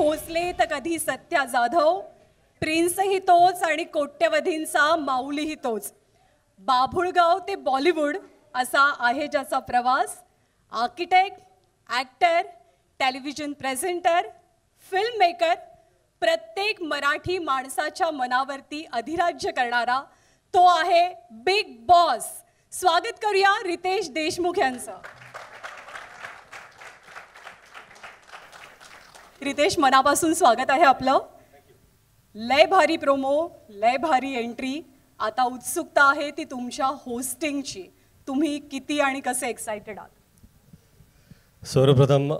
भोसले तर कधी सत्या जाधव, प्रिन्सही तोच आणि कोट्यवधींचा माऊलीही तोच. बाभुळगाव ते बॉलिवूड असा आहे ज्याचा प्रवास. Architect, actor, television presenter, film maker, प्रत्येक मराठी माणसाच्या मनावरती अधिराज्य करणारा तो आहे बिग बॉस. स्वागत करूया रितेश देशमुख यांचं. रितेश, मनापासून स्वागत आहे आपलं. लय भारी प्रोमो, लय भारी एंट्री. आता उत्सुकता आहे ती तुमच्या होस्टिंगची. तुम्ही किती आणि कसे एक्साइटेड आहात? सर्वप्रथम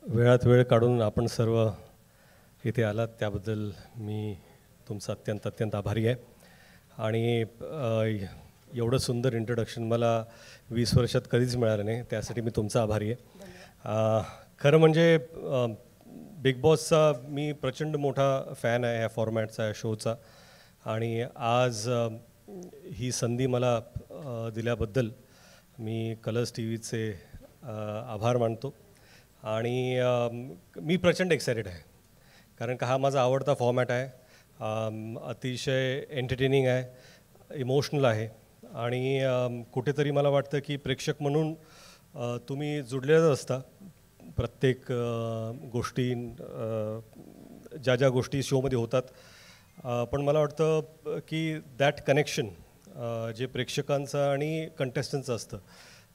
वेळात वेळ काढून आपण सर्व इथे आलात त्याबद्दल मी तुमचा अत्यंत आभारी आहे. आणि एवढं सुंदर इंट्रोडक्शन मला 20 वर्षात कधीच मिळालं नाही, त्यासाठी मी तुमचा आभारी आहे. खरं म्हणजे बिग बॉसचा मी प्रचंड मोठा फॅन आहे, ह्या फॉर्मॅटचा, या शोचा. आणि आज ही संधी मला दिल्याबद्दल मी कलर्स टीव्हीचे आभार मानतो. आणि मी प्रचंड एक्सायटेड आहे, कारण का हा माझा आवडता फॉर्मॅट आहे. अतिशय एंटरटेनिंग आहे, इमोशनल आहे. आणि कुठेतरी मला वाटतं की प्रेक्षक म्हणून तुम्ही जुडलेच असता. प्रत्येक गोष्टी, ज्या गोष्टी शोमध्ये होतात, पण मला वाटतं की दॅट कनेक्शन जे प्रेक्षकांचं आणि कंटेस्टंटचं असतं,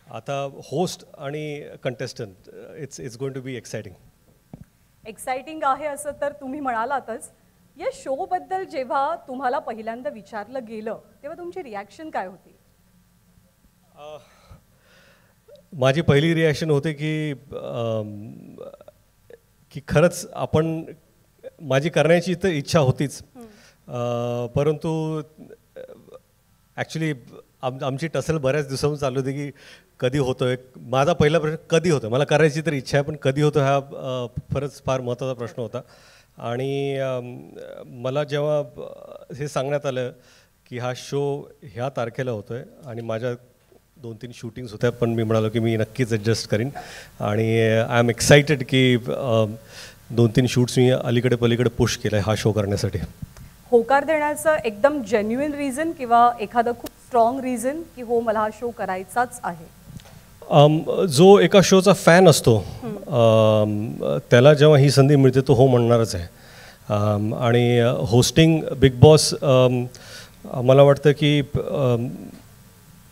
आता होस्ट आणि contestant, it's going to be exciting. Exciting आहे असं तर तुम्ही म्हणालातच. या शोबद्दल जेव्हा तुम्हाला पहिल्यांदा विचारलं गेलं तेव्हा तुमची रिॲक्शन काय होती? माझी पहिली रिॲक्शन होते की खरंच आपण, माझी करण्याची तर इच्छा होतीच, परंतु ॲक्च्युली आमची टसल बऱ्याच दिवसांपासून चालू होती की कधी होतोय. माझा पहिला प्रश्न कधी होतं. मला करायची तर इच्छा आहे, पण कधी होतं हा खरंच फार महत्त्वाचा प्रश्न होता. आणि मला जेव्हा हे सांगण्यात आलं की हा शो ह्या तारखेला होतो आहे आणि माझ्या 2-3 शूटिंग्स होत्या, पण मी म्हणालो की मी नक्कीच ॲडजस्ट करीन. आणि आय एम एक्सायटेड की 2-3 शूट्स मी अलीकडे पलीकडे पुश केलं आहे हा शो करण्यासाठी. होकार देण्याचं एकदम जेन्युइन रिझन किंवा एखादं खूप स्ट्रॉंग रिझन की हो मला हा शो करायचाच आहे? जो एका शोचा फॅन असतो त्याला जेव्हा ही संधी मिळते तो हो म्हणणारच आहे. आणि होस्टिंग बिग बॉस मला वाटतं की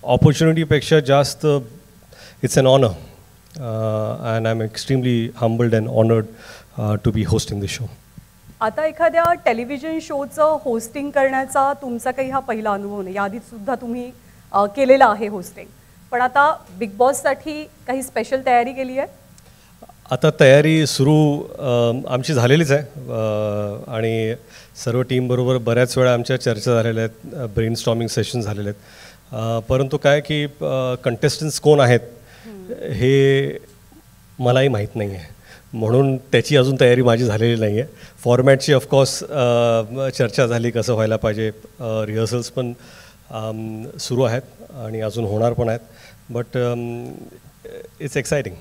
ऑपॉर्च्युनिटीपेक्षा जास्त it's an honour, and I am extremely humbled and honoured to be hosting this show. आता एखाद्या टेलिव्हिजन शोचं होस्टिंग करण्याचा तुमचा काही हा पहिला अनुभव नाही, याआधी सुद्धा तुम्ही केलेला आहे होस्टिंग, पण आता बिग बॉससाठी काही स्पेशल तयारी केली आहे? आता तयारी सुरू आमची झालेलीच आहे. आणि सर्व टीमबरोबर बऱ्याच वेळा आमच्या चर्चा झालेल्या आहेत, ब्रेनस्टॉर्मिंग सेशन झालेले आहेत. परंतु काय की कंटेस्टंट्स कोण आहेत हे मलाही माहीत नाही आहे, म्हणून त्याची अजून तयारी माझी झालेली नाही आहे. फॉर्मॅटची ऑफकोर्स चर्चा झाली, कसं व्हायला पाहिजे. रिहर्सल्स पण सुरू आहेत आणि अजून होणार पण आहेत. But it's exciting.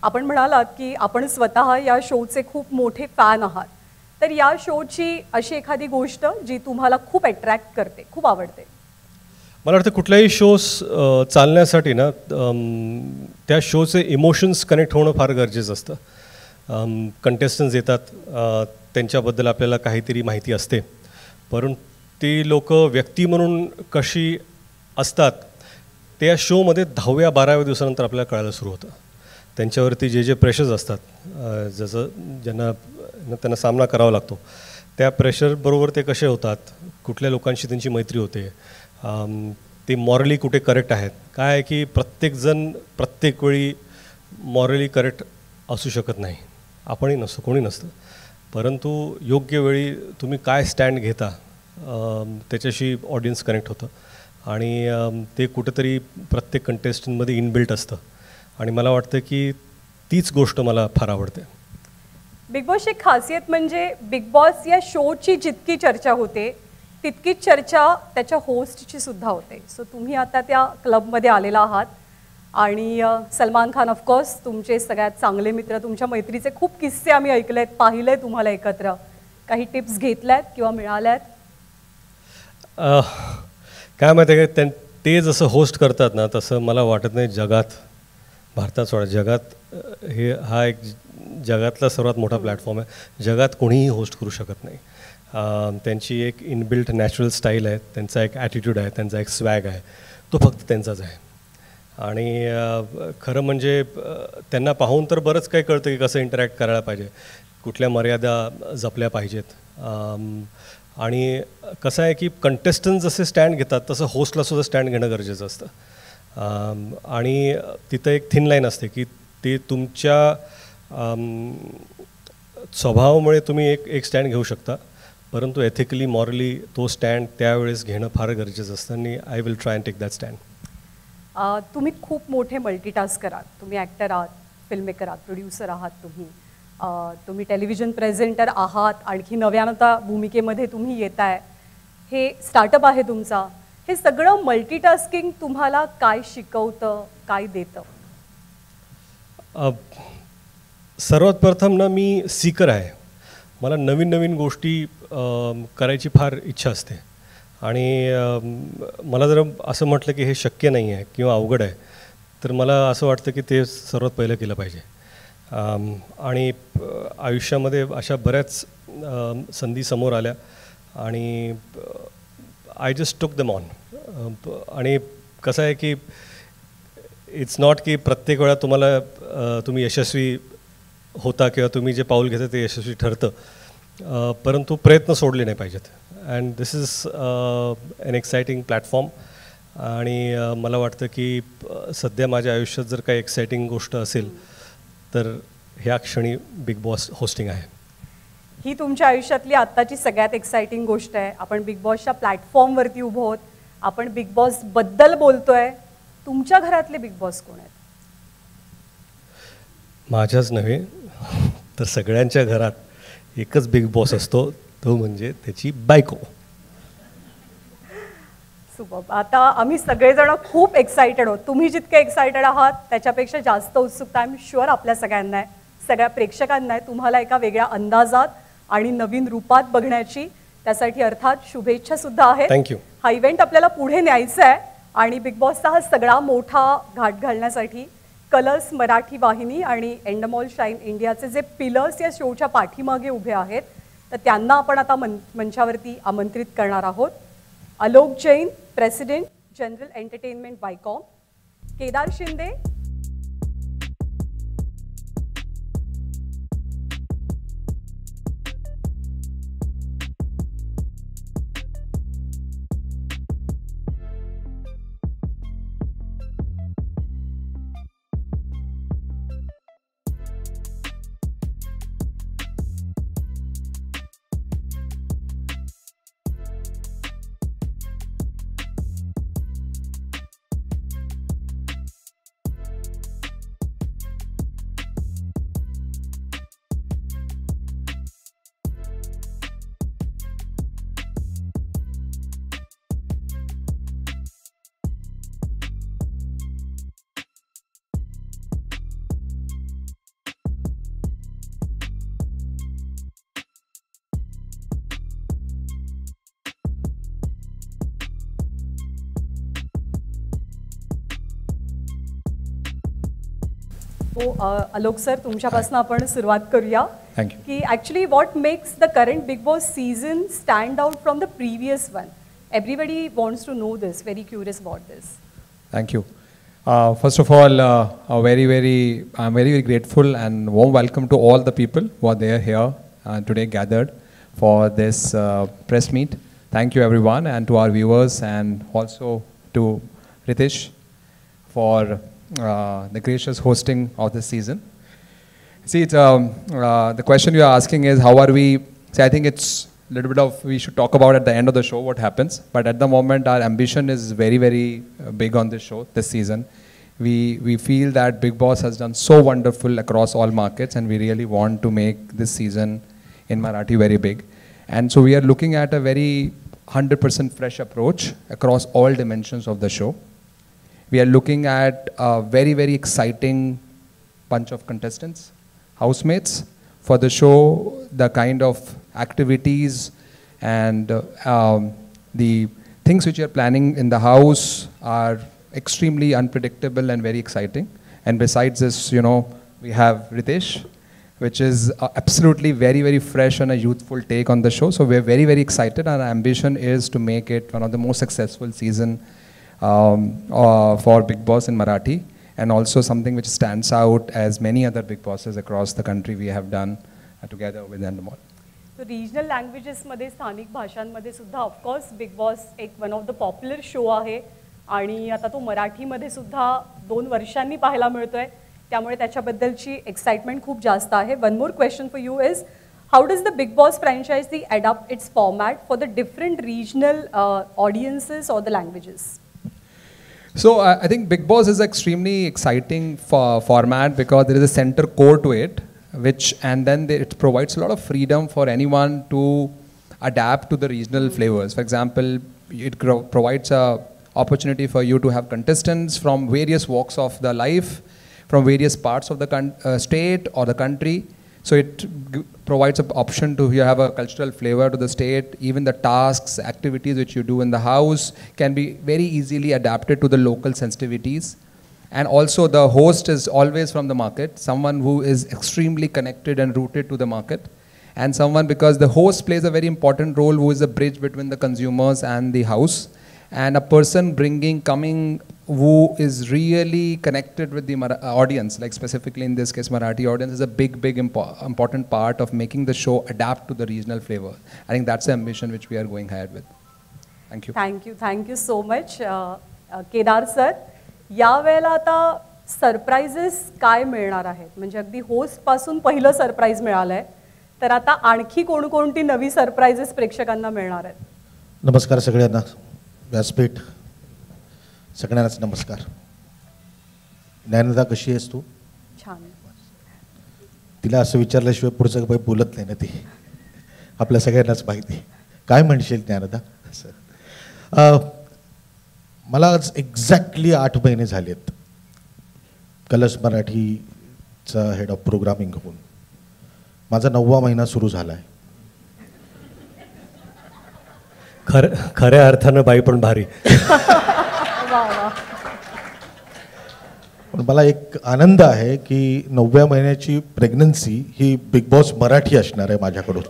आपण म्हणालात की आपण स्वतः या शोचे खूप मोठे फॅन आहात, तर या शोची अशी एखादी गोष्ट जी तुम्हाला खूप अट्रॅक्ट करते, खूप आवडते? मला वाटतं कुठल्याही शोज चालण्यासाठी ना त्या शोचे इमोशन्स कनेक्ट होणं फार गरजेचं असतं. कंटेस्टंट्स येतात, त्यांच्याबद्दल आपल्याला काहीतरी माहिती असते, परंतु ती लोक व्यक्ती म्हणून कशी असतात ते या शोमध्ये 10व्या-12व्या दिवसानंतर आपल्याला कळायला सुरू होतं. त्यांच्यावरती जे प्रेशर्स असतात, जसं त्यांना सामना करावा लागतो, त्या प्रेशरबरोबर ते कसे होतात, कुठल्या लोकांशी त्यांची मैत्री होते, ते मॉरली कुठे करेक्ट आहेत. काय आहे की प्रत्येकजण प्रत्येक वेळी मॉरली करेक्ट असू शकत नाही, आपणही नसतो, कोणी नसतं. परंतु योग्य वेळी तुम्ही काय स्टँड घेता त्याच्याशी ऑडियन्स कनेक्ट होतं. आणि ते कुठेतरी प्रत्येक कंटेस्टंटमध्ये इनबिल्ट असतं. आणि मला वाटतं की तीच गोष्ट मला फार आवडते. बिग बॉसची खासियत म्हणजे बिग बॉस या शोची जितकी चर्चा होते तितकीच चर्चा त्याच्या होस्टची सुद्धा होते. सो तुम्ही आता त्या क्लबमध्ये आलेला आहात. आणि सलमान खान ऑफकोर्स तुमचे सगळ्यात चांगले मित्र. तुमच्या मैत्रीचे खूप किस्से आम्ही ऐकलेत, पाहिले तुम्हाला एकत्र. काही टिप्स घेतल्यात किंवा मिळाल्यात? काय माहिती आहे का, ते जसं होस्ट करतात ना तसं मला वाटत नाही जगात, भारतात सोडा, जगात हा एक जगातला सर्वात मोठा प्लॅटफॉर्म आहे. जगात कोणीही होस्ट करू शकत नाही. त्यांची एक इनबिल्ट नॅचरल स्टाईल आहे, त्यांचा एक ॲटिट्यूड आहे, त्यांचा एक स्वॅग आहे, तो फक्त त्यांचाच आहे. आणि खरं म्हणजे त्यांना पाहून तर बरंच काही कळतं की कसं इंटरॅक्ट करायला पाहिजे, कुठल्या मर्यादा जपल्या पाहिजेत. आणि कसं आहे की कंटेस्टंट जसे स्टँड घेतात तसं होस्टला सुद्धा स्टँड घेणं गरजेचं असतं. आणि तिथं एक थिन लाईन असते की ते तुमच्या स्वभावामुळे तुम्ही एक स्टँड घेऊ शकता, परंतु एथिकली मॉरली तो स्टँड त्यावेळेस घेणं फार गरजेचं असतं. आणि I will try and take that stand. तुम्ही खूप मोठे मल्टीटास्कर आहात. तुम्ही ॲक्टर आहात, फिल्ममेकर आहात, प्रोड्युसर आहात, तुम्ही टेलिव्हिजन प्रेझेंटर आहात, आणखी नव्यानं आता भूमिकेमध्ये तुम्ही येत आहे. हे स्टार्टअप आहे तुमचा. हे सगळं मल्टीटास्किंग तुम्हाला काय शिकवतं, काय देतं? सर्वात प्रथम ना, मी सीकर आहे. मला नवीन नवीन गोष्टी करायची फार इच्छा असते. आणि मला जर असं म्हटलं की हे शक्य नाही आहे किंवा अवघड आहे, तर मला असं वाटतं की ते सर्वात पहिलं केलं पाहिजे. आणि आयुष्यामध्ये अशा बऱ्याच संधी समोर आल्या आणि I just took them on. आणि कसं आहे की इट्स नॉट की प्रत्येक वेळा तुम्ही यशस्वी होता किंवा तुम्ही जे पाऊल घेता ते यशस्वी ठरतं, परंतु प्रयत्न सोडले नाही पाहिजेत. And this is an exciting platform. आणि मला वाटतं की सध्या माझ्या आयुष्यात जर काही एक्सायटिंग गोष्ट असेल तर ह्या क्षणी बिग बॉस होस्टिंग आहे. ही तुमच्या आयुष्यातली आत्ताची सगळ्यात एक्सायटिंग गोष्ट आहे. आपण बिग बॉसच्या प्लॅटफॉर्मवरती उभं आहोत, आपण बिग बॉसबद्दल बोलतोय. तुमच्या घरातले बिग बॉस कोण आहेत? माझ्याच नव्हे तर सगळ्यांच्या घरात एकच बिग बॉस असतो, तो म्हणजे त्याची बायको. सुपर. आता आम्ही सगळेजण खूप एक्सायटेड आहोत. तुम्ही जितके एक्सायटेड आहात त्याच्यापेक्षा जास्त उत्सुकता आय एम शुअर आपल्या सगळ्यांना आहे, सगळ्या प्रेक्षकांना आहे, तुम्हाला एका वेगळ्या अंदाजात आणि नवीन रूपात बघण्याची. त्यासाठी अर्थात शुभेच्छा सुद्धा आहेत. थँक्यू. हा इव्हेंट आपल्याला पुढे न्यायचा आहे आणि बिग बॉसचा हा सगळा मोठा घाट घालण्यासाठी कलर्स मराठी वाहिनी आणि एंडमॉल शाईन इंडियाचे जे पिलर्स या शोच्या पाठीमागे उभे आहेत, तर त्यांना आपण आता मंचावरती आमंत्रित करणार आहोत. Alok Jain, president general entertainment Viacom, Kedar Shinde, तो आलोक सर, तुमच्यापासून आपण सुरुवात करूया. थँक्यू. की actually what makes the current Bigg Boss season stand out from the previous one? Everybody wants to know this, very curious about this. Thank you. First of all, I'm very grateful and warm welcome to all the people who are there here today gathered for this press meet. Thank you everyone, and to our viewers, and also to Ritesh for the gracious hosting of this season. See, it's, the question you are asking is how are we? See, I think it's a little bit of we should talk about at the end of the show what happens. But at the moment, our ambition is very, very big on this show this season. We feel that Big Boss has done so wonderful across all markets, and we really want to make this season in Marathi very big. And so we are looking at a very 100% fresh approach across all dimensions of the show. we are looking at a very, very exciting bunch of contestants, housemates for the show. The kind of activities and the things which you are planning in the house are extremely unpredictable and very exciting. And besides this, you know, we have Ritesh, which is absolutely very, very fresh and a youthful take on the show. So we're very, very excited. Our ambition is to make it one of the most successful season for Bigg Boss in Marathi, and also something which stands out as many other Bigg Bosses across the country we have done together with Endemol. तो regional लँग्वेजेसमध्ये स्थानिक भाषांमध्ये सुद्धा of course big boss एक one of the popular show आहे आणि आता तो मराठीमध्ये सुद्धा 2 वर्षांनी पाहायला मिळतोय, त्यामुळे त्याच्याबद्दलची एक्साइटमेंट खूप जास्त आहे. One more question for you is how does the Bigg Boss franchise adopt its format for the different regional audiences और the languages? So I think Bigg Boss is extremely exciting format because there is a center core to it, and then it provides a lot of freedom for anyone to adapt to the regional flavors. For example, it provides a opportunity for you to have contestants from various walks of the life, from various parts of the state or the country. So it provides an option to have a cultural flavor to the state. Even the tasks, activities which you do in the house can be very easily adapted to the local sensitivities. And also the host is always from the market, someone who is extremely connected and rooted to the market. And someone, because the host plays a very important role, who is a bridge between the consumers and the house. And a person coming who is really connected with the audience, like specifically in this case Marathi audience, is a big important part of making the show adapt to the regional flavor. I think that's the ambition which we are going ahead with. Thank you. Thank you so much. Kedar sir, यावेळेला आता surprises काय मिळणार आहेत? म्हणजे अगदी host पासून पहिलं surprise मिळालंय, तर आता आणखी कोणकोणती नवी सरप्राइजेस प्रेक्षकांना मिळणार आहेत? नमस्कार सगळ्यांना, व्यासपीठ सगळ्यांनाच नमस्कार. ज्ञानदा कशी आहेस तू? छान. तिला असं विचारल्याशिवाय पुढचं काही बोलत नाही ना ती, आपल्या सगळ्यांनाच माहिती. काय म्हणशील ज्ञानदा? मला आज एक्झॅक्टली 8 महिने झालेत कलर्स मराठीचा हेड ऑफ प्रोग्रामिंग होऊन. माझा 9वा महिना सुरू झाला आहे. खऱ्या अर्थानं बाई पण भारी. पण मला एक आनंद आहे की 9व्या महिन्याची प्रेग्नन्सी ही बिग बॉस मराठी असणार आहे माझ्याकडून.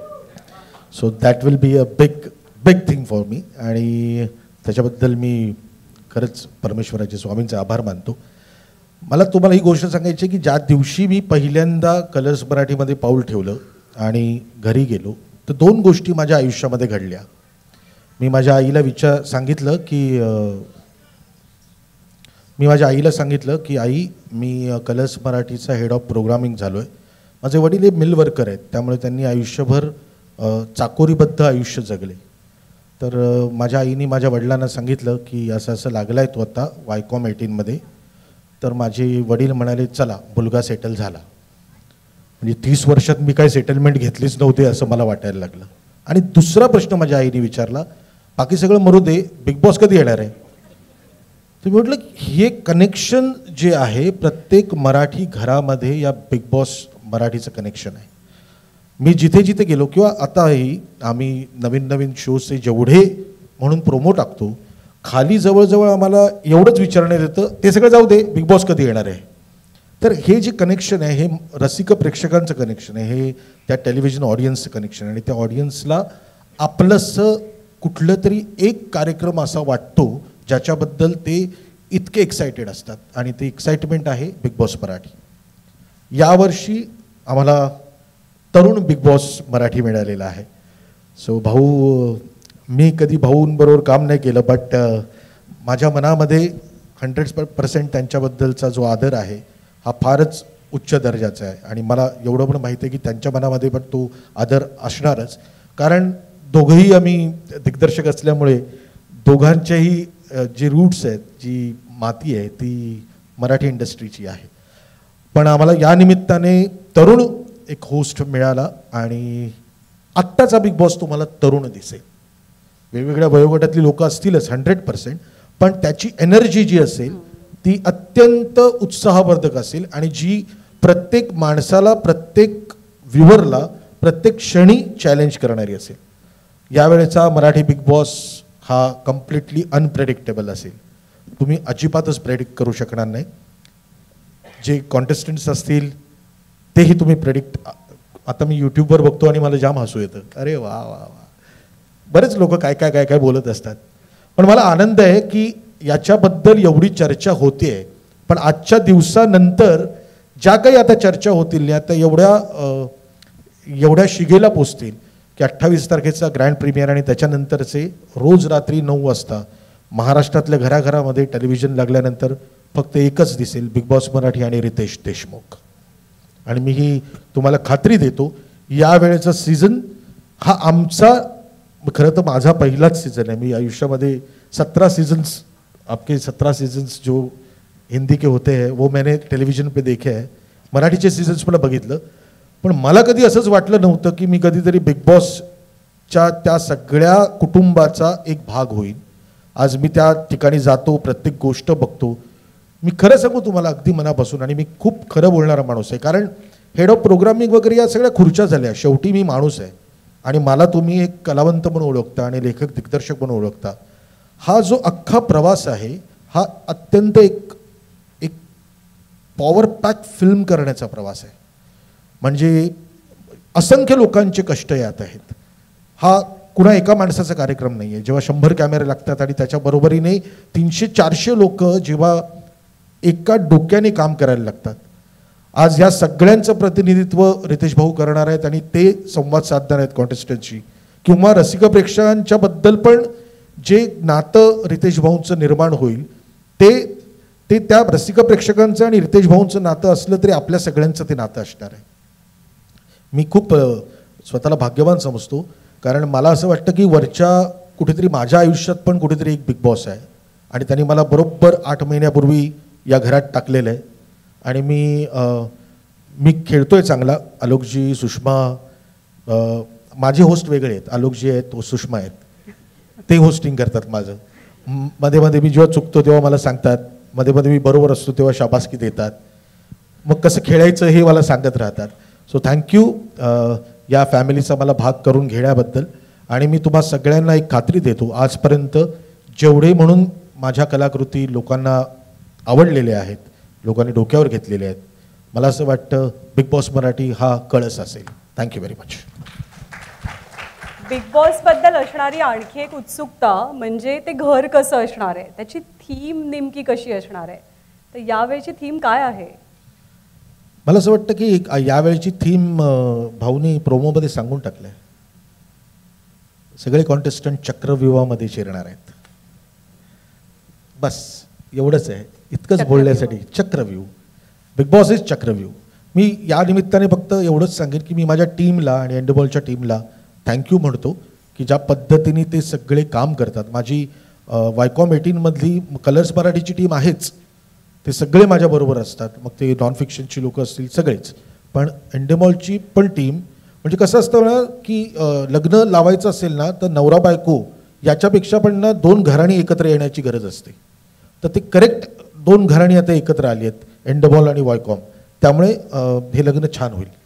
So that will be a big thing for me, आणि त्याच्याबद्दल मी खरंच परमेश्वराचे, स्वामींचे आभार मानतो. मला तुम्हाला ही गोष्ट सांगायची आहे की ज्या दिवशी मी पहिल्यांदा कलर्स मराठीमध्ये पाऊल ठेवलं आणि घरी गेलो, तर 2 गोष्टी माझ्या आयुष्यामध्ये घडल्या. मी माझ्या आईला सांगितलं की आई, मी कलर्स मराठीचा हेड ऑफ प्रोग्रामिंग झालो आहे. माझे वडील हे मिल वर्कर आहेत, त्यामुळे त्यांनी आयुष्यभर चाकोरीबद्ध आयुष्य जगले. तर माझ्या आईने माझ्या वडिलांना सांगितलं की असं असं लागलं आहे तो आता वायकॉम 18मध्ये. तर माझे वडील म्हणाले चला, मुलगा सेटल झाला. म्हणजे 30 वर्षात मी काही सेटलमेंट घेतलीच नव्हती असं मला वाटायला लागलं. आणि दुसरा प्रश्न माझ्या आईने विचारला, बाकी सगळं मरू दे, बिग बॉस कधी येणार आहे? तर मी म्हटलं हे कनेक्शन जे आहे प्रत्येक मराठी घरामध्ये या बिग बॉस मराठीचं कनेक्शन आहे. मी जिथे जिथे गेलो, किंवा आताही आम्ही नवीन शोजचे जेवढे म्हणून प्रोमो टाकतो, खाली जवळजवळ आम्हाला एवढंच विचारण्यात येतं, ते सगळं जाऊ दे, बिग बॉस कधी येणार आहे? तर हे जे कनेक्शन आहे, हे रसिक प्रेक्षकांचं कनेक्शन आहे, हे त्या टेलिव्हिजन ऑडियन्सचं कनेक्शन आहे. आणि त्या ऑडियन्सला आपलंसं कुठलं तरी एक कार्यक्रम असा वाटतो ज्याच्याबद्दल ते इतके एक्सायटेड असतात, आणि ते एक्साइटमेंट आहे बिग बॉस मराठी. यावर्षी आम्हाला तरुण बिग बॉस मराठी मिळालेला आहे. सो भाऊ, मी कधी भाऊंबरोबर काम नाही केलं, बट माझ्या मनामध्ये 100% त्यांच्याबद्दलचा जो आदर आहे हा फारच उच्च दर्जाचा आहे. आणि मला एवढं पण माहिती आहे की त्यांच्या मनामध्ये पण तो आदर असणारच, कारण दोघंही आम्ही दिग्दर्शक असल्यामुळे दोघांच्याही जे रूट्स आहेत, जी माती आहे ती मराठी इंडस्ट्रीची आहे. पण आम्हाला या निमित्ताने तरुण एक होस्ट मिळाला, आणि आत्ताचा बिग बॉस तुम्हाला तरुण दिसेल. वेगवेगळ्या वयोगटातली लोकं असतीलच 100%, पण त्याची एनर्जी जी असेल ती अत्यंत उत्साहवर्धक असेल आणि जी प्रत्येक माणसाला, प्रत्येक व्ह्युअरला प्रत्येक क्षणी चॅलेंज करणारी असेल. यावेळेचा मराठी बिग बॉस हा कम्प्लिटली अनप्रेडिक्टेबल असेल. तुम्ही अजिबातच प्रेडिक्ट करू शकणार नाही. जे कॉन्टेस्टंट्स असतील तेही तुम्ही प्रेडिक्ट, आता मी यूट्यूबवर बघतो आणि मला जाम हसू येतं, अरे वा वा वा, बरेच लोक काय काय काय काय बोलत असतात. पण मला आनंद आहे की याच्याबद्दल एवढी चर्चा होते आहे. पण आजच्या दिवसानंतर ज्या काही आता चर्चा होतील आता एवढ्या शिगेला पोचतील की 28 तारखेचा ग्रँड प्रीमियर आणि त्याच्यानंतरचे रोज रात्री 9 वाजता महाराष्ट्रातल्या घराघरामध्ये टेलिव्हिजन लागल्यानंतर फक्त एकच दिसेल, बिग बॉस मराठी आणि रितेश देशमुख. आणि मी ही तुम्हाला खात्री देतो, यावेळेचा सीझन हा आमचा, खरं तर माझा पहिलाच सीझन आहे. मी आयुष्यामध्ये 17 सीजन्स, आपके 17 सीजन्स जो हिंदी के होते हैं वो मैंने टेलिव्हिजन पे देखे आहे. मराठीचे सीझन्स मला बघितलं, पण मला कधी असंच वाटलं नव्हतं की मी कधीतरी बिग बॉसच्या त्या सगळ्या कुटुंबाचा एक भाग होईल. आज मी त्या ठिकाणी जातो, प्रत्येक गोष्ट बघतो. मी खरं सांगू तुम्हाला अगदी मनापासून, आणि मी खूप खरं बोलणारा माणूस आहे, कारण हेड ऑफ प्रोग्रामिंग वगैरे या सगळ्या खुर्च्या झाल्या. शेवटी मी माणूस आहे आणि मला तुम्ही एक कलावंत म्हणून ओळखता आणि लेखक दिग्दर्शक म्हणून ओळखता. हा जो अख्खा प्रवास आहे हा अत्यंत एक पॉवर पॅक फिल्म करण्याचा प्रवास आहे. म्हणजे असंख्य लोकांचे कष्ट यात आहेत. हा कुणा एका माणसाचा कार्यक्रम नाही आहे. जेव्हा 100 कॅमेरे लागतात आणि त्याच्या बरोबरीने 300-400 लोक जेव्हा एका डोक्याने काम करायला लागतात, आज या सगळ्यांचं प्रतिनिधित्व रितेश भाऊ करणार आहेत आणि ते संवाद साधणार आहेत कॉन्टेस्टंटशी, किंवा रसिक प्रेक्षकांच्या बद्दल पण जे नातं रितेश भाऊंचं निर्माण होईल ते त्या रसिक प्रेक्षकांचं आणि रितेश भाऊंचं नातं असलं तरी आपल्या सगळ्यांचं ते नातं असणार आहे. मी खूप स्वतःला भाग्यवान समजतो, कारण मला असं वाटतं की वरच्या कुठेतरी माझ्या आयुष्यात पण कुठेतरी एक बिग बॉस आहे आणि त्यांनी मला बरोबर 8 महिन्यापूर्वी या घरात टाकलेलं आहे. आणि मी खेळतोय चांगला. आलोकजी, सुषमा, माझे होस्ट वेगळे आहेत. आलोकजी आहेत, तो सुषमा आहेत, ते होस्टिंग करतात माझं. मध्ये मध्ये मी जेव्हा चुकतो तेव्हा मला सांगतात, मध्ये मध्ये मी बरोबर असतो तेव्हा शाबासकी देतात. मग कसं खेळायचं हे मला सांगत राहतात. सो थँक्यू या फॅमिलीचा मला भाग करून घेण्याबद्दल. आणि मी तुम्हा सगळ्यांना एक खात्री देतो, आजपर्यंत जेवढे म्हणून माझ्या कलाकृती लोकांना आवडलेल्या आहेत, लोकांनी डोक्यावर घेतलेले आहेत, मला असं वाटतं बिग बॉस मराठी हा कळस असेल. Thank you very much. बिग बॉसबद्दल असणारी आणखी एक उत्सुकता म्हणजे ते घर कसं असणार आहे, त्याची थीम नेमकी कशी असणार आहे. तर यावेळची थीम काय आहे? मला असं वाटतं की यावेळची थीम भाऊनी प्रोमोमध्ये सांगून टाकलं आहे. सगळे कॉन्टेस्टंट चक्रव्यूहामध्ये शिरणार आहेत. बस एवढंच आहे, इतकंच बोलण्यासाठी. चक्रव्यूह, बिग बॉस इज चक्रव्यूह. मी या निमित्ताने फक्त एवढंच सांगेन की मी माझ्या टीमला आणि एंडबॉलच्या टीमला थँक्यू म्हणतो की ज्या पद्धतीने ते सगळे काम करतात. माझी वायकॉम 18मधली कलर्स मराठीची टीम आहेच, ते सगळे माझ्याबरोबर असतात. मग ते नॉन फिक्शनची लोकं असतील सगळेच, पण एंडेमॉलची पण टीम. म्हणजे कसं असतं ना की लग्न लावायचं असेल ना तर नवरा बायको याच्यापेक्षा पण ना 2 घराणी एकत्र येण्याची गरज असते. तर ते करेक्ट 2 घराणी आता एकत्र आली आहेत, एंडेमॉल आणि वायकॉम. त्यामुळे हे लग्न छान होईल.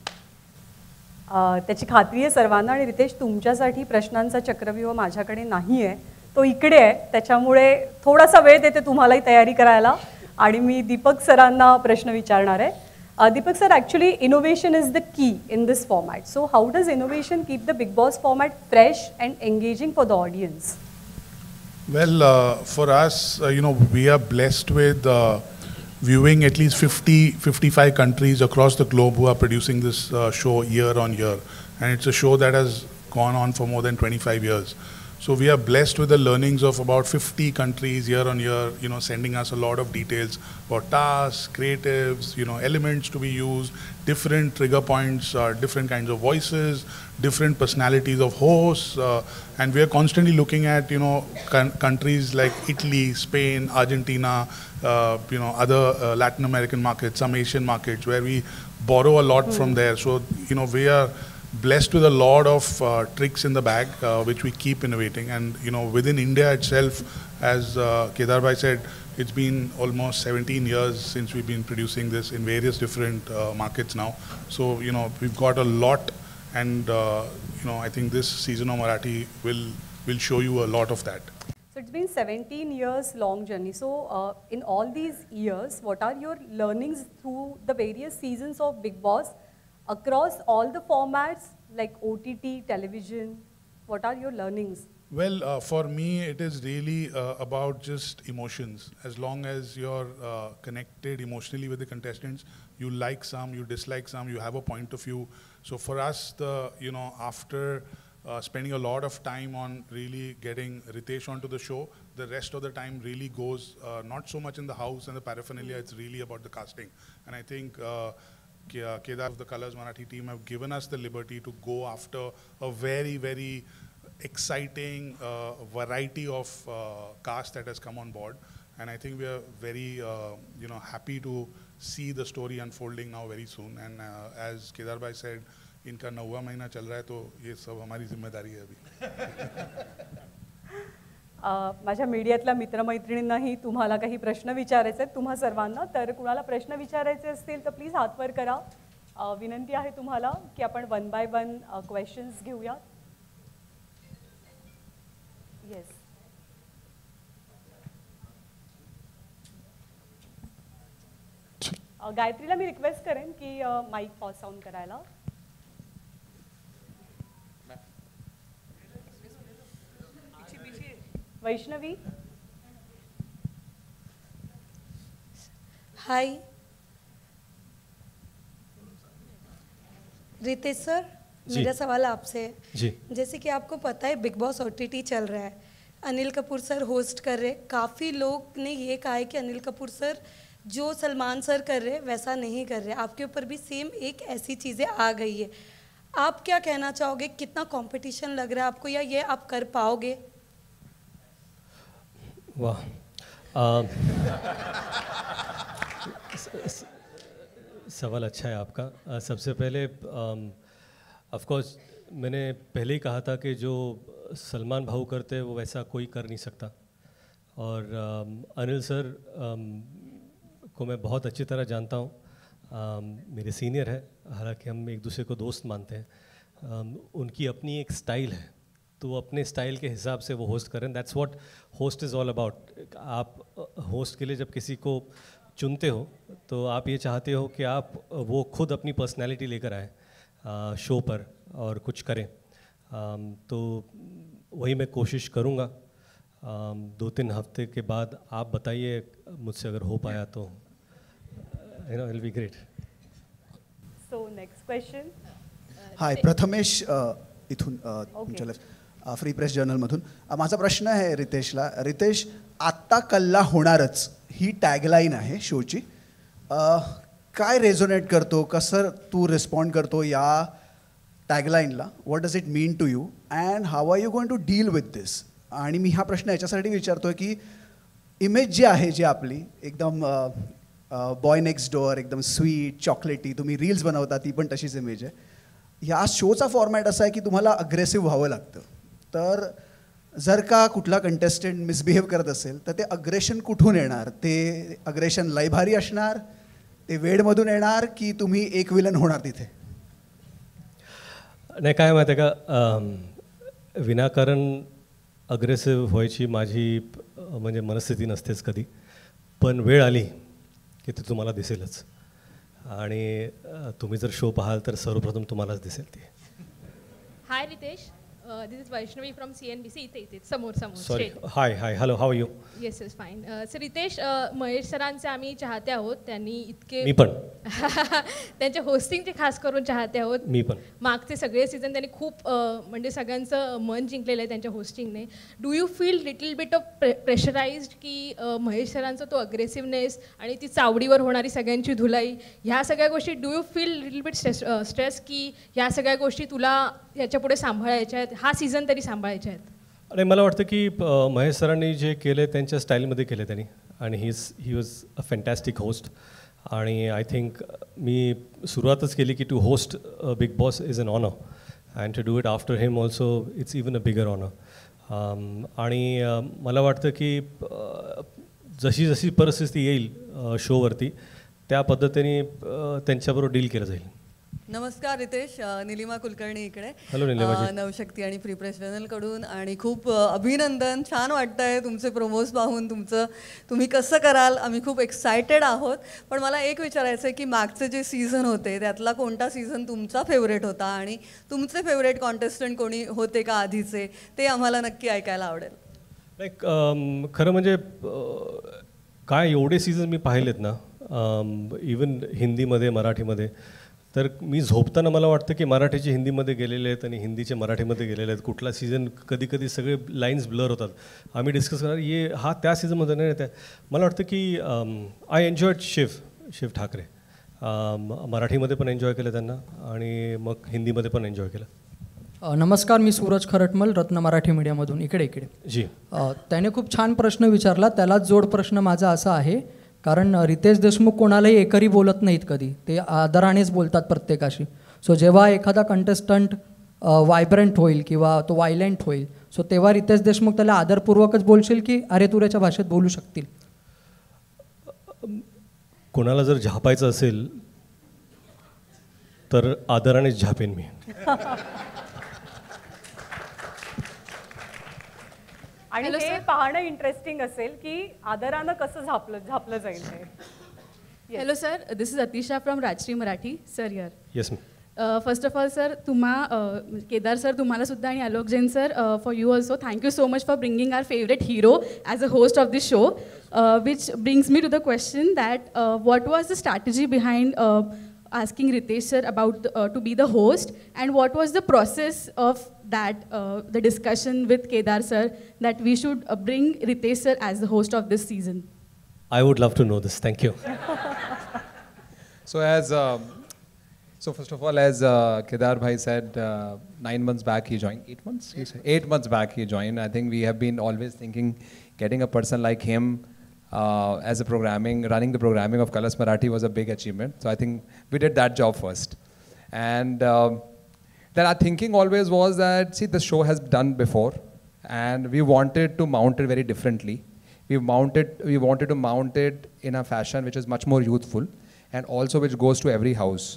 त्याची खात्री आहे सर्वांना. आणि रितेश, तुमच्यासाठी प्रश्नांचा चक्रव्यूह माझ्याकडे नाही आहे, तो इकडे आहे. त्याच्यामुळे थोडासा वेळ देते तुम्हालाही तयारी करायला. आणि मी दीपक सरांना प्रश्न विचारणार आहे. Deepak sir, actually innovation is the key in this format. So how does innovation keep the Bigg boss format fresh and engaging for the audience? Well, for us, we are blessed with viewing at least 55 countries across the globe who are producing this show year on year. And it's a show that has gone on for more than 25 years. So we are blessed with the learnings of about 50 countries year on year, sending us a lot of details about tasks, creatives, elements to be used, different trigger points, different kinds of voices, different personalities of hosts. And we are constantly looking at, countries like Italy, Spain, Argentina, other Latin American markets, some Asian markets, where we borrow a lot from there. So, we are blessed with a lot of tricks in the bag, which we keep innovating. And within India itself, as Kedar Bhai said, it's been almost 17 years since we've been producing this in various different markets now. So we've got a lot, and I think this season of Marathi will show you a lot of that. So it's been 17 years long journey. So in all these years, what are your learnings through the various seasons of Bigg Boss across all the formats like OTT, television? What are your learnings? Well, for me, it is really about just emotions. As long as you're connected emotionally with the contestants, you like some, you dislike some, you have a point of view. So for us, after spending a lot of time on really getting Ritesh onto the show, the rest of the time really goes not so much in the house and the paraphernalia, it's really about the casting. And I think Kedar of the Colors Marathi team have given us the liberty to go after a very, very exciting variety of cast that has come on board. And I think we are very happy to see the story unfolding now very soon. And as Kedar Bhai said, इनका 9वां महीना चल रहा है, तो ये सब हमारी जिम्मेदारी है अभी. माझ्या मीडियातल्या मित्रमैत्रिणींनाही तुम्हाला काही प्रश्न विचारायचे आहेत तुम्हा सर्वांना. तर कुणाला प्रश्न विचारायचे असतील तर प्लीज हात वर करा. विनंती आहे तुम्हाला की आपण 1 by 1 क्वेश्चन्स घेऊया. येस. गायत्रीला मी रिक्वेस्ट करेन की माईक पॉज ऑन करायला. वैष्णवी. हाय रितेश सर, मेरा सवाल आपसे है. जी. जैसे कि आपको पता है बिग बॉस OTT चल रहा है, अनिल कपूर सर होस्ट कर रहे. काफ़ी लोग ने ये कहा है कि अनिल कपूर सर जो सलमान सर कर रहे वैसा नहीं कर रहे. आपके ऊपर भी सेम एक ऐसी चीज़ें आ गई है. आप क्या कहना चाहोगे, कितना कंपटीशन लग रहा है आपको, या ये आप कर पाओगे? वाह, सवाल अच्छा है आपका. सबसे पहले ऑफ कोर्स मैंने पहले ही कहा था कि जो सलमान भाऊ करते हैं वो वैसा कोई कर नहीं सकता. और अनिल सर को मैं बहुत अच्छी तरह जानता हूँ. मेरे सीनियर है, हालांकि हम एक दूसरे को दोस्त मानते हैं. उनकी अपनी एक स्टाइल है, तो वो अपने स्टाइल के हिसाब से वो होस्ट करें. That's what host is all about. आप होस्ट के लिए जब किसी को चुनते हो तो आप ये चाहते हो कि आप वो खुद अपनी पर्सनैलिटी लेकर आए शो पर और कुछ करें. तो वही मैं कोशिश करूँगा. 2-3 हफ्ते के बाद आप बताइए मुझसे अगर हो पाया तो it will be great. So next question. Hi, Prathamesh इथून तुमच्या फ्री प्रेस जर्नलमधून. माझा प्रश्न आहे रितेशला. रितेश, आत्ता कल्ला होणारच ही टॅगलाईन आहे शोची. काय रेझोनेट करतो, कसं तू रिस्पॉन्ड करतो या टॅगलाईनला? What does it mean to you and how are you going to deal with this? आणि मी हा प्रश्न याच्यासाठी विचारतोय की इमेज जी आहे, जी आपली एकदम बॉय नेक्स्ट डोअर, एकदम स्वीट चॉकलेटी, तुम्ही रील्स बनवता ती पण तशीच इमेज आहे. ह्या शोचा फॉर्मॅट असा आहे की तुम्हाला अग्रेसिव्ह व्हावं लागतं. तर जर का कुठला कंटेस्टंट मिसबिहेव करत असेल तर ते अग्रेशन कुठून येणार? ते अग्रेशन लयभारी असणार, ते वेडमधून येणार, की तुम्ही एक विलन होणार तिथे? नाही, काय माहिती आहे का, विनाकारण अग्रेसिव्ह व्हायची माझी म्हणजे मनस्थिती नसतेच कधी. पण वेळ आली की ते तुम्हाला दिसेलच. आणि तुम्ही जर शो पाहाल तर सर्वप्रथम तुम्हालाच दिसेल ते. Hi Ritesh, this is Vaishnavi from CNBC. इथे समोर sorry. Hi hi, hello, how are you? Yes yes fine. Sir Ritesh, Mahesh सरांचे आम्ही चाहते आहोत. त्यांनी इतके मी पण त्यांच्या होस्टिंगचे खास करून चाहते आहोत. मी पण. मागचे सगळे सीझन त्यांनी खूप म्हणजे सगळ्यांचं मन जिंकलेलं आहे त्यांच्या होस्टिंगने. Do you feel little bit of pressurised की महेश सरांचा तो अग्रेसिव्हनेस आणि ती चावडीवर होणारी सगळ्यांची धुलाई, ह्या सगळ्या गोष्टी, do you feel little bit stress की ह्या सगळ्या गोष्टी तुला ह्याच्यापुढे सांभाळायच्या आहेत, हा सीझन तरी सांभाळायच्या आहेत? आणि मला वाटतं की महेश सरांनी जे केले त्यांच्या स्टाईलमध्ये केले त्यांनी. आणि he was a fantastic host. आणि आय थिंक मी सुरुवातच केली की to host Bigg Boss is an honour. And to do it after him also it's even a bigger honour. आणि मला वाटतं की जशी जशी परिस्थिती येईल शोवरती त्या पद्धतीने त्यांच्याबरोबर डील केलं जाईल. नमस्कार रितेश, निलिमा कुलकर्णी इकडे. हॅलो निलिमाजी. नवशक्ती आणि फ्री प्रेस चॅनलकडून आणि खूप अभिनंदन. छान वाटतंय तुमचे प्रोमोज पाहून. तुम्ही कसं कराल आम्ही खूप एक्सायटेड आहोत. पण मला एक विचारायचं आहे की मागचे जे सीझन होते त्यातला कोणता सीझन तुमचा फेवरेट होता आणि तुमचे फेवरेट कॉन्टेस्टंट कोणी होते का आधीचे, ते आम्हाला नक्की ऐकायला आवडेल. लाईक खरं म्हणजे काय एवढे सीझन मी पाहिलेत ना, इवन हिंदीमध्ये मराठीमध्ये, तर मी झोपताना मला वाटतं की मराठीचे हिंदीमध्ये गेलेले आहेत आणि हिंदीचे मराठीमध्ये गेलेले आहेत. कुठला सीझन कधी कधी सगळे लाईन्स ब्लर होतात. आम्ही डिस्कस करणार हा त्या सीझनमध्ये नाही येत. मला वाटतं की आय एन्जॉयड शिव ठाकरे. मराठीमध्ये पण एन्जॉय केलं त्यांना आणि मग हिंदीमध्ये पण एन्जॉय केलं. नमस्कार, मी सूरज खरटमल, रत्न मराठी मीडियामधून. इकडे जी. त्याने खूप छान प्रश्न विचारला. त्यालाच जोड प्रश्न माझा असा आहे, कारण रितेश देशमुख कोणालाही एकरी बोलत नाहीत कधी, ते आदरानेच बोलतात प्रत्येकाशी. सो जेव्हा एखादा कंटेस्टंट वायब्रंट होईल किंवा तो वायलेंट होईल, सो तेव्हा रितेश देशमुख त्याला आदरपूर्वकच बोलशील की अरे तुऱ्याच्या भाषेत बोलू शकतील? कोणाला जर झापायचं असेल तर आदरानेच झापेन मी. आणि हे पाहणं इंटरेस्टिंग असेल की आदरानं कसं झापलं जाईल ते. Hello sir, this is Atisha from Rajshri Marathi. Sir here. Yes ma'am. First of all sir, Kedar sir तुम्हाला सुद्धा आणि Alok Jain sir, for you also thank you so much for bringing our favourite hero as a host of this show, which brings me to the question that what was the strategy behind asking Ritesh sir about to be the host, and what was the process of that, the discussion with Kedar sir that we should bring Ritesh sir as the host of this season? I would love to know this. Thank you. So first of all, as Kedar bhai said, 9 months back he joined. 8 months? 8 months back he joined. I think we have been always thinking getting a person like him as a running the programming of Colors Marathi was a big achievement. So I think we did that job first. And then our thinking always was that, see, the show has done before, and we wanted to mount it very differently. We wanted to mount it in a fashion which is much more youthful, and also which goes to every house.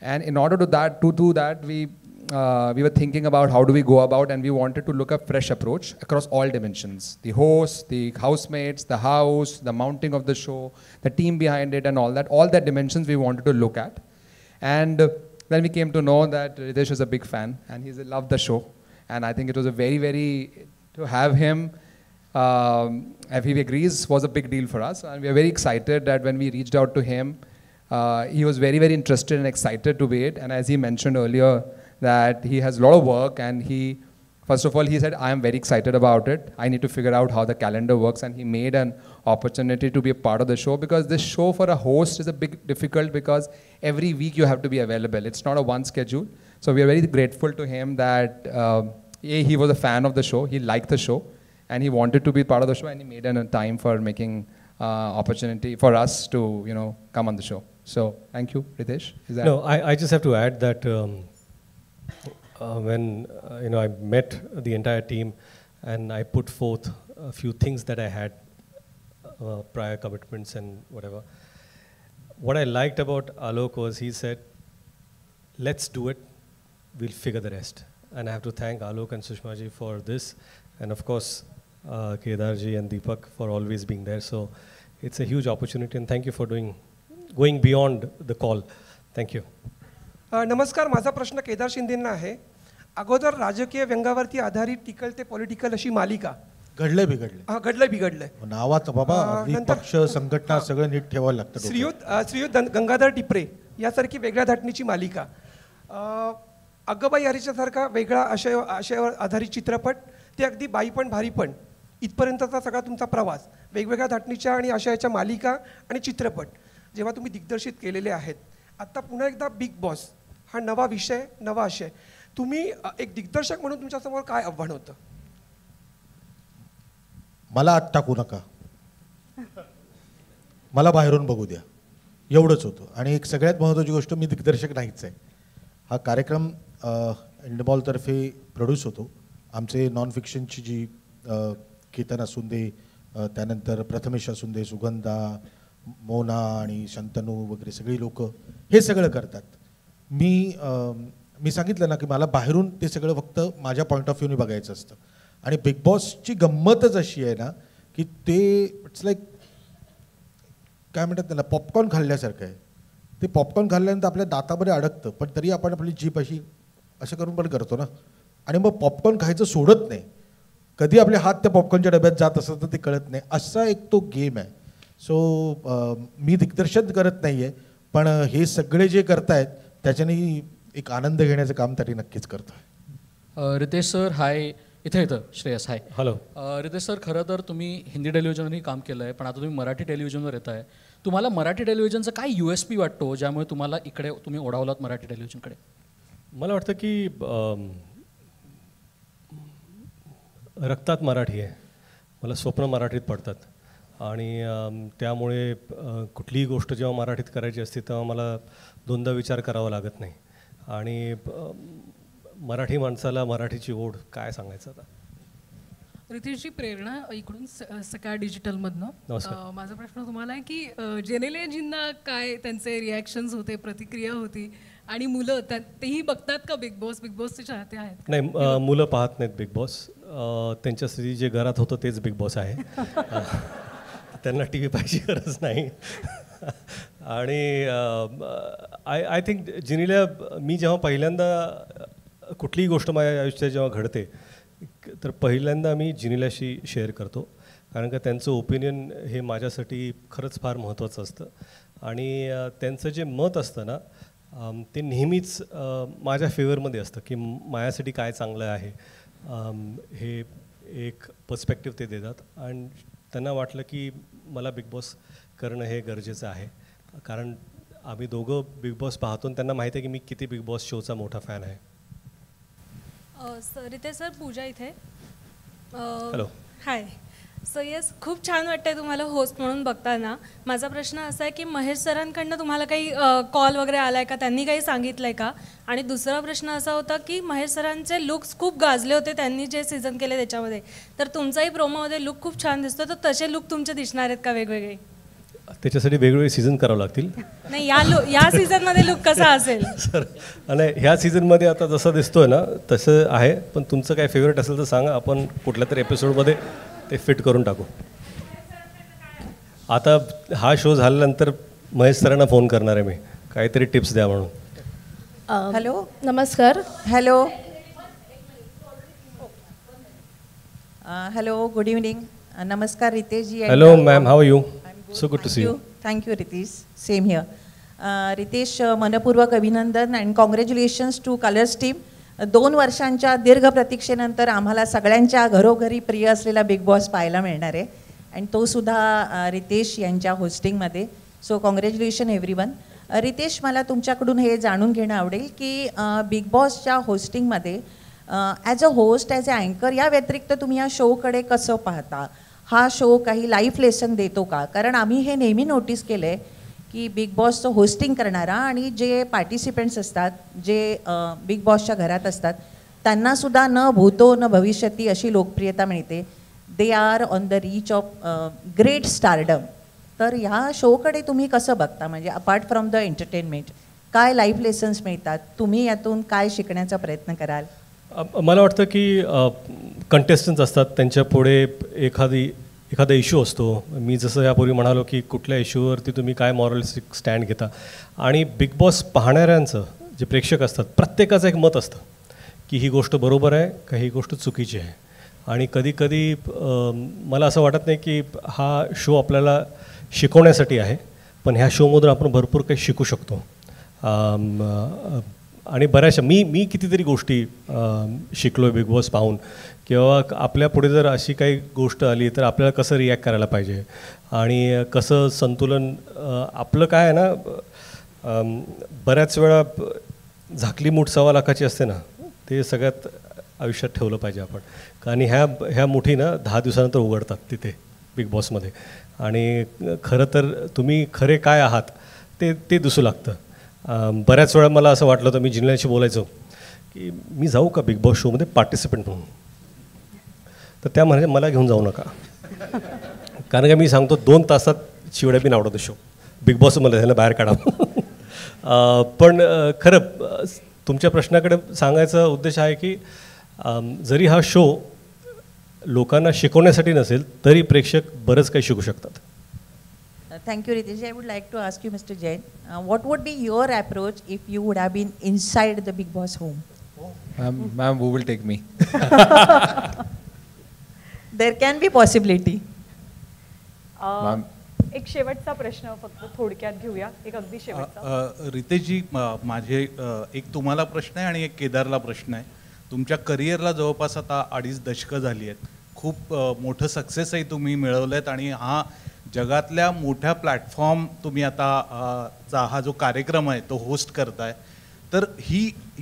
And in order to do that, we were thinking about how do we go about, and we wanted to look at fresh approach across all dimensions: the host, the housemates, the house, the mounting of the show, the team behind it, and all that dimensions we wanted to look at. And then we came to know that Ritesh is a big fan and he loved the show, and I think it was a very to have him, if he agrees, was a big deal for us. And we are very excited that when we reached out to him, he was very interested and excited to be it. And as he mentioned earlier, that he has a lot of work, and first of all, he said, I am very excited about it. I need to figure out how the calendar works, and he made an opportunity to be a part of the show, because this show for a host is a big difficult, because every week you have to be available. It's not a one schedule. So we are very grateful to him that he was a fan of the show, he liked the show, and he wanted to be part of the show, and he made a time for making opportunity for us to come on the show. So thank you, Ritesh. No, I just have to add that when I met the entire team and I put forth a few things that I had, prior commitments and whatever. What I liked about Alok was he said, let's do it, we'll figure the rest. And I have to thank Alok and Sushma ji for this, and of course Kedar ji and Deepak for always being there. So it's a huge opportunity, and thank you for going beyond the call. Thank you. नमस्कार, माझा प्रश्न केदार शिंदेंना आहे. अगोदर राजकीय व्यंगावरती आधारित टिकल ते political अशी मालिका घडलंय बिघडलंय नावात बाबा पक्ष संघटना सगळं नीट ठेवायला लागतं. श्रीयुत गंगाधर टिपरे यासारखी वेगळ्या धाटणीची मालिका, अग्गबाई हरीच्यासारखा वेगळा आशयावर आधारित चित्रपट, ते अगदी बाई पण भारी पण इथपर्यंतचा सगळा तुमचा प्रवास, वेगवेगळ्या धाटणीच्या आणि आशयाच्या मालिका आणि चित्रपट जेव्हा तुम्ही दिग्दर्शित केलेले आहेत, आता पुन्हा एकदा बिग बॉस हा नवा विषय, नवा आशय, तुम्ही एक दिग्दर्शक म्हणून तुमच्यासमोर काय आव्हान होतं? मला आत टाकू नका, मला बाहेरून बघू द्या, एवढंच होतं. आणि एक सगळ्यात महत्त्वाची गोष्ट, मी दिग्दर्शक नाहीच आहे. हा कार्यक्रम इंडमॉलतर्फे प्रोड्यूस होतो. आमचे नॉन फिक्शनची जी केतन असुंदे, त्यानंतर प्रथमेश असुंदे, सुगंधा, मोना आणि शंतनू वगैरे सगळी लोक हे सगळं करतात. मी सांगितलं ना की मला बाहेरून ते सगळं फक्त माझ्या पॉईंट ऑफ व्ह्यूने बघायचं असतं. आणि बिग बॉसची गंमतच अशी आहे ना की ते इट्स लाईक काय म्हणतात त्याला, पॉपकॉर्न खाल्ल्यासारखं आहे. ते पॉपकॉर्न खाल्ल्यानंतर आपल्या दातामध्ये अडकतं, पण तरी आपण आपली जीभ अशी असं करून पण करतो ना, आणि मग पॉपकॉर्न खायचं सोडत नाही. कधी आपले हात त्या पॉपकॉर्नच्या डब्यात जात असत तर ते कळत नाही. असा एक तो गेम आहे. सो मी दिग्दर्शन करत नाही आहे, पण हे सगळे जे करतायत त्याच्याने एक आनंद घेण्याचं काम तरी नक्कीच करतो आहे. Ritesh sir hi. इथे येतं Shreyas hi. Hello. Ritesh sir, खरं तर तुम्ही हिंदी टेलिव्हिजनवरही काम केलं आहे, पण आता तुम्ही मराठी टेलिव्हिजनवर येत आहे. तुम्हाला मराठी टेलिव्हिजनचा काय USP वाटतो ज्यामुळे तुम्हाला इकडे तुम्ही ओढावलात मराठी टेलिव्हिजनकडे? मला वाटतं की रक्तात मराठी आहे. मला स्वप्न मराठीत पडतात आणि त्यामुळे कुठलीही गोष्ट जेव्हा मराठीत करायची असते तेव्हा मला दोनदा विचार करावा लागत नाही. आणि मराठी माणसाला मराठीची ओढ काय सांगायचं आता. रितेशची प्रेरणा इकडून सकाळ डिजिटलमधनं. नमस्कार. माझा प्रश्न तुम्हाला आहे की जेनेलियाजींना काय त्यांचे रिॲक्शन्स होते, प्रतिक्रिया होती, आणि मुलं तेही बघतात का बिग बॉसचे चाहते आहेत? नाही, मुलं पाहत नाहीत बिग बॉस. त्यांच्यासाठी जे घरात होतं तेच बिग बॉस आहे. त्यांना TV पाहायची गरज नाही. आणि आय थिंक जिनीला मी जेव्हा पहिल्यांदा कुठलीही गोष्ट माझ्या आयुष्यात जेव्हा घडते तर पहिल्यांदा मी जिनीलाशी शेअर करतो, कारण का त्यांचं ओपिनियन हे माझ्यासाठी खरंच फार महत्त्वाचं असतं. आणि त्यांचं जे मत असतं ना ते नेहमीच माझ्या फेवरमध्ये असतं की माझ्यासाठी काय चांगलं आहे हे एक पर्स्पेक्टिव्ह ते देतात. आणि त्यांना वाटलं की मला बिग बॉस करणं हे गरजेचं आहे, कारण आम्ही दोघं बिग बॉस पाहतो आणि त्यांना माहिती आहे की मी किती बिग बॉस शोचा मोठा फॅन आहे. रितेश सर, पूजा इथे. हॅलो. हाय. सो येस, खूप छान वाटतंय तुम्हाला होस्ट म्हणून बघताना. माझा प्रश्न असा आहे की महेश सरांकडनं तुम्हाला काही कॉल वगैरे आला आहे का, त्यांनी काही सांगितलं आहे का? आणि दुसरा प्रश्न असा होता की महेश सरांचे लुक्स खूप गाजले होते त्यांनी जे सीझन केले त्याच्यामध्ये, तर तुमचाही प्रोमोमध्ये लुक खूप छान दिसतो, तर तसे लुक तुमचे दिसणार आहेत का वेगवेगळे? त्याच्यासाठी वेगवेगळे सीझन करावं लागतील. नाही, या सीझनमध्ये लुक कसा असेल? सर, आणि ह्या सीझनमध्ये आता जसं दिसतोय ना तसं आहे, पण तुमचं काय फेवरेट असेल तर सांगा, आपण कुठल्या तरी एपिसोडमध्ये ते फिट करून टाकू. आता हा शो झाल्यानंतर महेश सरांना फोन करणार आहे मी, काहीतरी टिप्स द्या म्हणून. हॅलो. नमस्कार. हॅलो. Hello, good evening. नमस्कार Ritesh ji. Hello ma'am, how are you? So good to see you. Thank you Ritesh. Same here. Ritesh, मनपूर्वक अभिनंदन and congratulations to Colors team. 2 वर्षांच्या दीर्घ प्रतीक्षेनंतर आम्हाला सगळ्यांच्या घरोघरी प्रिय असलेला बिग बॉस पाहायला मिळणार आहे, आणि तो सुद्धा रितेश यांच्या होस्टिंगमध्ये. So congratulation everyone. रितेश, मला तुमच्याकडून हे जाणून घेणं आवडेल की बिग बॉसच्या होस्टिंगमध्ये as a host, as a अँकर या व्यतिरिक्त तुम्ही या शोकडे कसं पाहता? हा शो काही लाईफ लेसन देतो का? कारण आम्ही हे नेहमी नोटीस केलं आहे की बिग बॉसचं होस्टिंग करणारा आणि जे पार्टिसिपेंट्स असतात, जे बिग बॉसच्या घरात असतात, त्यांनासुद्धा न भूतो न भविष्यती अशी लोकप्रियता मिळते. They are on the reach of great stardom. तर ह्या शोकडे तुम्ही कसं बघता? म्हणजे अपार्ट फ्रॉम द एंटरटेनमेंट काय लाईफ लेसन्स मिळतात? तुम्ही यातून काय शिकण्याचा प्रयत्न कराल? मला वाटतं की कंटेस्टंट्स असतात, त्यांच्या पुढे एखादा इश्यू असतो. मी जसं यापूर्वी म्हणालो की कुठल्या इश्यूवरती तुम्ही काय मॉरलिस्टिक स्टँड घेता, आणि बिग बॉस पाहणाऱ्यांचं जे प्रेक्षक असतात प्रत्येकाचं एक मत असतं की ही गोष्ट बरोबर आहे का ही गोष्ट चुकीची आहे. आणि कधी कधी मला असं वाटत नाही की हा शो आपल्याला शिकवण्यासाठी आहे, पण ह्या शोमधून आपण भरपूर काही शिकू शकतो. आणि बऱ्याचशा मी कितीतरी गोष्टी शिकलो आहे बिग बॉस पाहून, किंवा आपल्या पुढे जर अशी काही गोष्ट आली तर आपल्याला कसं रिॲक्ट करायला पाहिजे आणि कसं संतुलन आपलं काय आहे ना. बऱ्याच वेळा झाकली मूठ 1.25 लाखाची असते ना, ते सगळ्यात आयुष्यात ठेवलं पाहिजे आपण, कारण ह्या मुठी ना 10 दिवसानंतर उघडतात तिथे बिग बॉसमध्ये. आणि खरं तर तुम्ही खरे काय आहात ते दिसू लागतं. बऱ्याच वेळा मला असं वाटलं होतं, मी जिन्याशी बोलायचो की मी जाऊ का बिग बॉस शोमध्ये पार्टिसिपेंट म्हणून, तर त्या म्हणाले मला घेऊन जाऊ नका, कारण का मी सांगतो 2 तासात शिवड्या बी आवडतो शो, बिग बॉस मला ह्याला बाहेर काढा. पण खरं तुमच्या प्रश्नाकडे सांगायचा उद्देश आहे की जरी हा शो लोकांना शिकवण्यासाठी नसेल तरी प्रेक्षक बरंच काही शिकू शकतात. Thank you, Ritesh. I would like to ask you, Mr. Jain, what would be your approach if you would have been inside the Big Boss home? Ma'am, who will take me? There can be possibility. Ma'am. एक शेवटचा प्रश्न फक्त थोडक्यात घेऊया, एक अगदी शेवटचा. रितेशजी, माझे एक तुम्हाला प्रश्न आहे आणि एक केदारला प्रश्न आहे. तुमच्या करिअरला जवळपास आता 2.5 दशकं झाली आहेत. खूप मोठं सक्सेसही तुम्ही मिळवलं आहेत आणि हा जगातल्या मोठ्या प्लॅटफॉर्म तुम्ही आता हा जो कार्यक्रम आहे तो होस्ट करताय, तर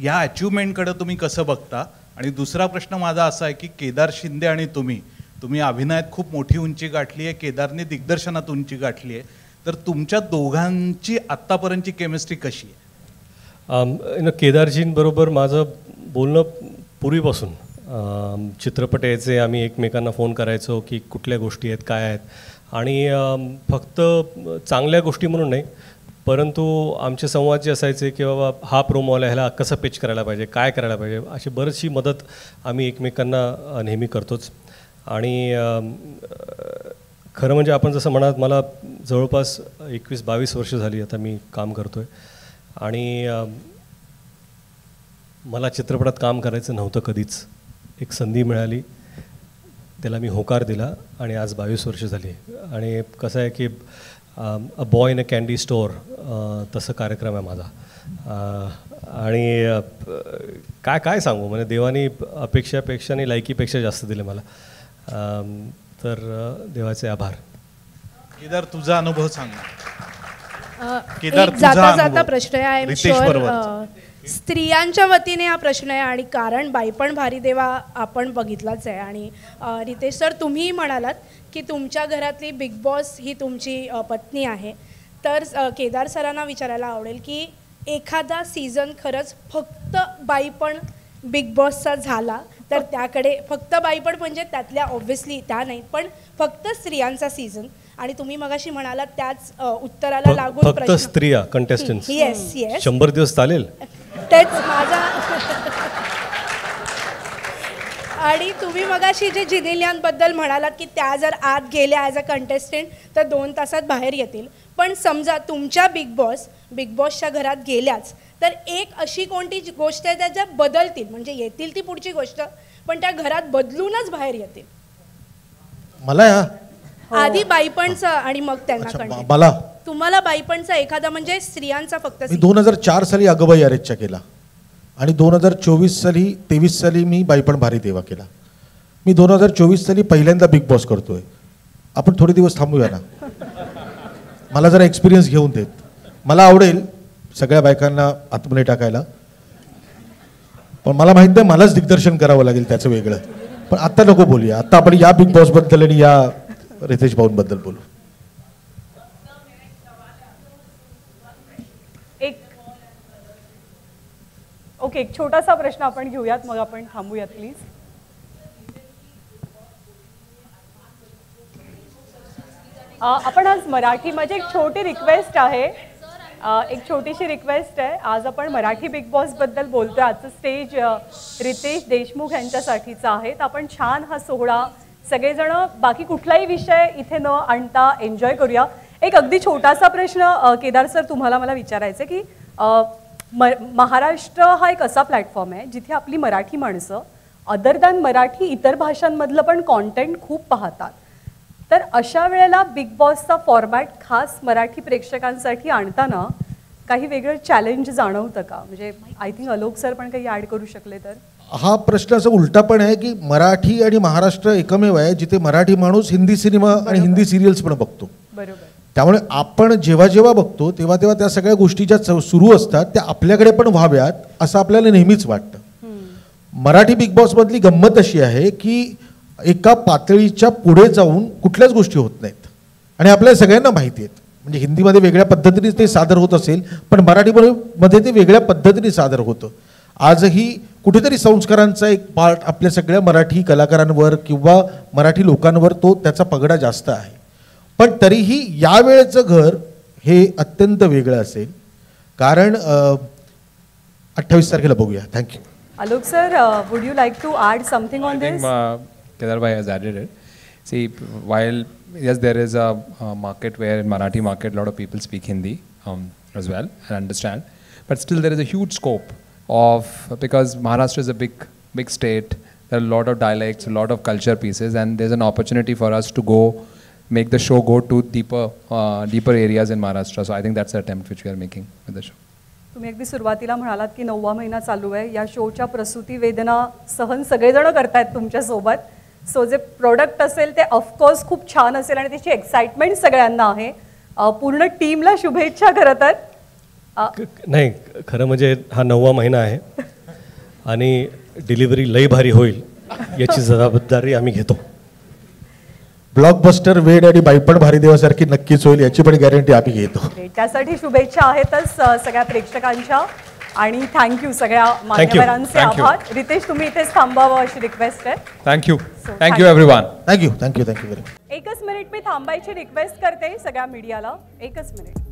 या अचिव्हमेंटकडे तुम्ही कसं बघता? आणि दुसरा प्रश्न माझा असा आहे की केदार शिंदे आणि तुम्ही अभिनयात खूप मोठी उंची गाठली आहे, केदारने दिग्दर्शनात उंची गाठली आहे, तर तुमच्या दोघांची आत्तापर्यंतची केमिस्ट्री कशी आहे? केदारजींबरोबर माझं बोलणं पूर्वीपासून, चित्रपट यायचे, आम्ही एकमेकांना फोन करायचो की कुठल्या गोष्टी आहेत, काय आहेत, आणि फक्त चांगल्या गोष्टी म्हणून नाही, परंतु आमचे संवाद जे असायचे की बाबा हा प्रोमो आला, ह्याला कसं पिच करायला पाहिजे, काय करायला पाहिजे, अशी बरीचशी मदत आम्ही एकमेकांना नेहमी करतोच. आणि खरं म्हणजे आपण जसं म्हणाल, मला जवळपास 21-22 वर्ष झाली आता मी काम करतो आहे, आणि मला चित्रपटात काम करायचं नव्हतं कधीच. एक संधी मिळाली, त्याला मी होकार दिला आणि आज 22 वर्ष झाली. आणि कसं आहे की a boy in a candy store तसं कार्यक्रम आहे माझा. आणि काय सांगू, म्हणजे देवानी अपेक्षापेक्षा आणि लायकीपेक्षा जास्त दिले मला, तर देवाचे आभार. केदार, तुझा अनुभव सांग. एक जाता जाता प्रश्न आहे, आय एम शुअर स्त्रियांच्या वतीने हा प्रश्न आहे, आणि कारण बाई पण भारी देवा आपण बघितलाच आहे. आणि रितेश सर, तुम्ही म्हणालात की तुमच्या घरातली बिग बॉस ही तुमची पत्नी आहे, तर केदार सरांना विचारायला आवडेल की एखादा सीझन खरंच फक्त बाई पण बिग बॉसचा झाला तर त्याकडे, फक्त बाई पण म्हणजे त्यातल्या ऑब्व्हियसली त्या नाही, पण फक्त स्त्रियांचा सीझन, आणि तुम्ही मगाशी म्हणालात त्याच उत्तराला लागून फक्त स्त्रिया कंटेस्टंट्स, येस येस, 100 दिवस चालेल. तेच माझा. आणि तुम्ही मगाशी जे जिनिलियांबद्दल म्हणालात की त्या जर आत गेल्या ॲज अ कंटेस्टंट तर 2 तासात बाहेर येतील, पण समजा तुमच्या बिग बॉसच्या घरात गेल्याच तर एक अशी कोणती गोष्ट आहे त्या बदलतील, म्हणजे येतील ती पुढची गोष्ट, पण त्या घरात बदलूनच बाहेर येतील. मला आधी बाईपणचं आणि मग त्यांना मला तुम्हाला बाईपणचा एखादा म्हणजे स्त्रियांचा फक्त. मी 2004 साली अगबाई अरेच्चा केला आणि 2024 साली 23 साली मी बाईपण भारी देवा केला. मी 2024 साली पहिल्यांदा बिग बॉस करतोय. आपण थोडे दिवस थांबूया ना, मला जरा एक्सपिरियन्स घेऊन देत. मला आवडेल सगळ्या बायकांना आतमध्ये टाकायला, पण मला माहित नाही मलाच दिग्दर्शन करावं लागेल त्याचं वेगळं. पण आत्ता नको बोलूया, आत्ता आपण या बिग बॉसबद्दल आणि या रितेश भाऊंबद्दल बोलू. एक छोटासा प्रश्न आपण घेऊयात, मग आपण थांबूयात प्लीज. आपण आज मराठी, माझी एक छोटी रिक्वेस्ट आहे, एक छोटीशी रिक्वेस्ट आहे, आज आपण मराठी बिग बॉस बद्दल बोलतोय. आजचं स्टेज रितेश देशमुख यांच्यासाठीचं आहे, तर आपण छान हा सोहळा सगळेजण बाकी कुठलाही विषय इथे न आणता एन्जॉय करूया. एक अगदी छोटासा प्रश्न केदार सर तुम्हाला मला विचारायचं की महाराष्ट्र हा एक असा प्लॅटफॉर्म आहे जिथे आपली मराठी माणसं अदर दॅन मराठी इतर भाषांमधलं पण कॉन्टेंट खूप पाहतात, तर अशा वेळेला बिग बॉसचा फॉर्मॅट खास मराठी प्रेक्षकांसाठी आणताना काही वेगळं चॅलेंज जाणवतं का? म्हणजे आय थिंक अलोक सर पण काही ॲड करू शकले तर. हा प्रश्न असा उलटा पण आहे की मराठी आणि महाराष्ट्र एकमेव आहे जिथे मराठी माणूस हिंदी सिनेमा आणि हिंदी सिरियल्स पण बघतो. बरोबर. त्यामुळे आपण जेव्हा जेव्हा बघतो तेव्हा तेव्हा त्या सगळ्या गोष्टी ज्या सुरू असतात त्या आपल्याकडे पण व्हाव्यात असं आपल्याला नेहमीच वाटतं. मराठी बिग बॉसमधली गंमत अशी आहे की एका पातळीच्या पुढे जाऊन कुठल्याच गोष्टी होत नाहीत आणि आपल्या सगळ्यांना माहिती आहेत. म्हणजे हिंदीमध्ये वेगळ्या पद्धतीने ते सादर होत असेल, पण मराठीमध्ये ते वेगळ्या पद्धतीने सादर होतं. आजही कुठेतरी संस्कारांचा एक पार्ट आपल्या सगळ्या मराठी कलाकारांवर किंवा मराठी लोकांवर तो त्याचा पगडा जास्त आहे. पण तरीही यावेळेचं घर हे अत्यंत वेगळं असेल, कारण 28 तारखेला बघूया. Thank you. Alok sir, would you like to add something on this? Kedar bhai has added it. See, while yes, there is a market where in Marathi market, a lot of people speak Hindi as well and understand, but still there is a huge scope of, because Maharashtra is a big state. There are a lot of dialects, a lot of culture pieces, and there's an opportunity for us to go make the show go to deeper areas in Maharashtra. So I think that's the attempt which we are making with the show. तुम्ही अगदी सुरुवातीला म्हणालात की 9वा महिना चालू आहे. या शोच्या प्रसूती वेदना सहन सगळेजण करतायत तुमच्यासोबत. सो जे प्रोडक्ट असेल ते ऑफकोर्स खूप छान असेल आणि त्याची एक्साइटमेंट सगळ्यांना आहे. पूर्ण टीमला शुभेच्छा खरं तर. नाही, खरं म्हणजे हा 9वा महिना आहे आणि डिलिव्हरी लई भारी होईल याची जबाबदारी आम्ही घेतो. ब्लॉकबस्टर वेड आणि बाईपण भारी देवासारखी नक्कीच होईल याची पण गॅरंटी आम्ही घेतो. त्यासाठी शुभेच्छा आहेतच सगळ्या प्रेक्षकांच्या आणि थँक्यू सगळ्या मान्यवरांचे आभार. रितेश तुम्ही इथेच थांबावं अशी रिक्वेस्ट आहे. Thank you everyone. Thank you very much. 1 minute मी थांबायची रिक्वेस्ट करते सगळ्या मीडियाला. 1 मिनिट.